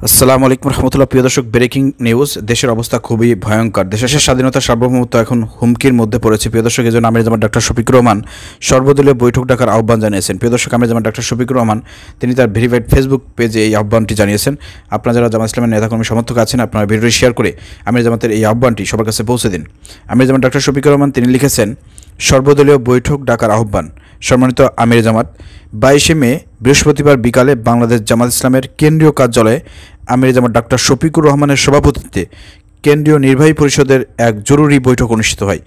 আসসালামু আলাইকুম রহমতুল্লাহ। প্রিয় দর্শক, ব্রেকিং নিউজ। দেশের অবস্থা খুবই ভয়ঙ্কর। দেশের স্বাধীনতা সার্বভৌমত্ব এখন হুমকির মধ্যে পড়েছে। প্রিয় দর্শক, এজন্য আমির জামাত ডাক্তার শফিকুর রহমান সর্বদলীয় বৈঠক ডাকার আহ্বান জানিয়েছেন। প্রিয় দর্শক, আমির জামাত ডাক্তার শফিকুর রহমান তিনি তার ভেরিফাইড ফেসবুক পেজে এই আহ্বানটি জানিয়েছেন। আপনারা যারা জামাত ইসলামের নেতাকর্মী সমর্থক আছেন, আপনারা ভিডিওটি শেয়ার করে আমির জামাতের এই আহ্বানটি সবার কাছে পৌঁছে দিন। আমির জামাত ডাক্তার শফিকুর রহমান তিনি লিখেছেন, সর্বদলীয় বৈঠক ডাকার আহ্বান। সম্মানিত আমির জামাত, 22শে মে বৃহস্পতিবার বিকালে বাংলাদেশ জামাত ইসলামের কেন্দ্রীয় কার্যালয়ে আমির জামাত ডাক্তার শফিকুর রহমানের সভাপতিত্বে কেন্দ্রীয় নির্বাহী পরিষদের এক জরুরি বৈঠক অনুষ্ঠিত হয়।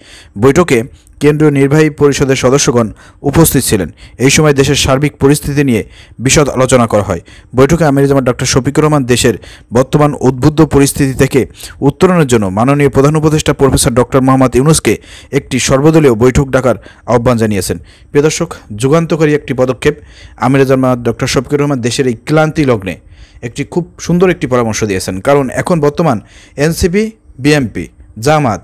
বৈঠকে কেন্দ্রীয় নির্বাহী পরিষদের সদস্যগণ উপস্থিত ছিলেন। এই সময় দেশের সার্বিক পরিস্থিতি নিয়ে বিশদ আলোচনা করা হয়। বৈঠকে আমির জামাত ডাক্তার শফিকুর রহমান দেশের বর্তমান উদ্বুদ্ধ পরিস্থিতি থেকে উত্তরণের জন্য মাননীয় প্রধান উপদেষ্টা প্রফেসর ডক্টর মোহাম্মদ ইউনূসকে একটি সর্বদলীয় বৈঠক ডাকার আহ্বান জানিয়েছেন। প্রিয় দর্শক, যুগান্তকারী একটি পদক্ষেপ। আমির জামাত ডক্টর শফিকুর রহমান দেশের এই ক্লান্তি লগ্নে একটি খুব সুন্দর একটি পরামর্শ দিয়েছেন। কারণ এখন বর্তমান এনসিপি, বিএমপি, জামাত,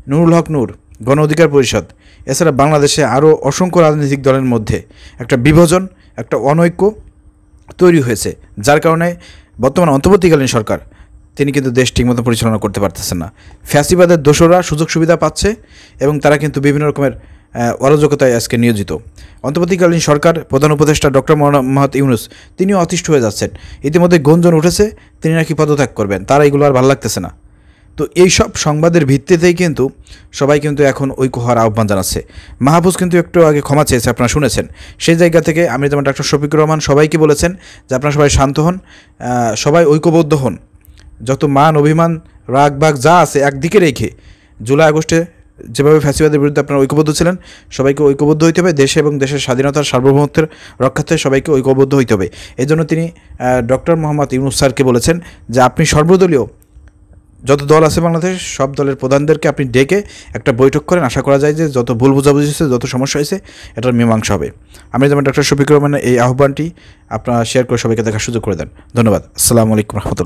নুরুল হক নূর, গণ অধিকার পরিষদ, এছাড়া বাংলাদেশে আরও অসংখ্য রাজনৈতিক দলের মধ্যে একটা বিভাজন, একটা অনৈক্য তৈরি হয়েছে, যার কারণে বর্তমান অন্তর্বর্তীকালীন সরকার তিনি কিন্তু দেশ ঠিকমতো পরিচালনা করতে পারতেছেন না। ফ্যাসিবাদের দোসররা সুযোগ সুবিধা পাচ্ছে এবং তারা কিন্তু বিভিন্ন রকমের অরাজকতায় আজকে নিয়োজিত। অন্তর্বর্তীকালীন সরকার প্রধান উপদেষ্টা ডক্টর মোহাম্মদ ইউনূস তিনিও অতিষ্ঠ হয়ে যাচ্ছেন। ইতিমধ্যে গুঞ্জন উঠেছে তিনি নাকি পদত্যাগ করবেন, তারা এগুলো আর ভালো লাগতেছে না। তো এই সব সংবাদের ভিত্তিতেই কিন্তু সবাই কিন্তু এখন ঐক্য হওয়ার আহ্বান জানাচ্ছে। মাহফুজ কিন্তু একটু আগে ক্ষমা চেয়েছে, আপনারা শুনেছেন। সেই জায়গা থেকে আমির জামাত ডাক্তার শফিকুর রহমান সবাইকে বলেছেন যে আপনারা সবাই শান্ত হন, সবাই ঐক্যবদ্ধ হন। যত মান অভিমান রাগ বাগ যা আছে একদিকে রেখে জুলাই আগস্টে যেভাবে ফ্যাসিবাদের বিরুদ্ধে আপনারা ঐক্যবদ্ধ ছিলেন, সবাইকে ঐক্যবদ্ধ হইতে হবে। দেশে এবং দেশের স্বাধীনতার সার্বভৌমত্বের রক্ষার্থে সবাইকে ঐক্যবদ্ধ হইতে হবে। এই জন্য তিনি ডক্টর মোহাম্মদ ইউনূস স্যারকে বলেছেন যে আপনি সর্বদলীয় যত দল আছে বাংলাদেশ সব দলের প্রধানদেরকে আপনি ডেকে একটা বৈঠক করেন। আশা করা যায় যে যত ভুল বোঝাবুঝি হয়েছে, যত সমস্যা হয়েছে, এটার মীমাংসা হবে। আমির জামাত ডক্টর শফিকুর রহমানের এই আহ্বানটি আপনারা শেয়ার করে সবাইকে দেখার সুযোগ করে দেন। ধন্যবাদ। আসসালামু আলাইকুম রহমতুল্লাহ।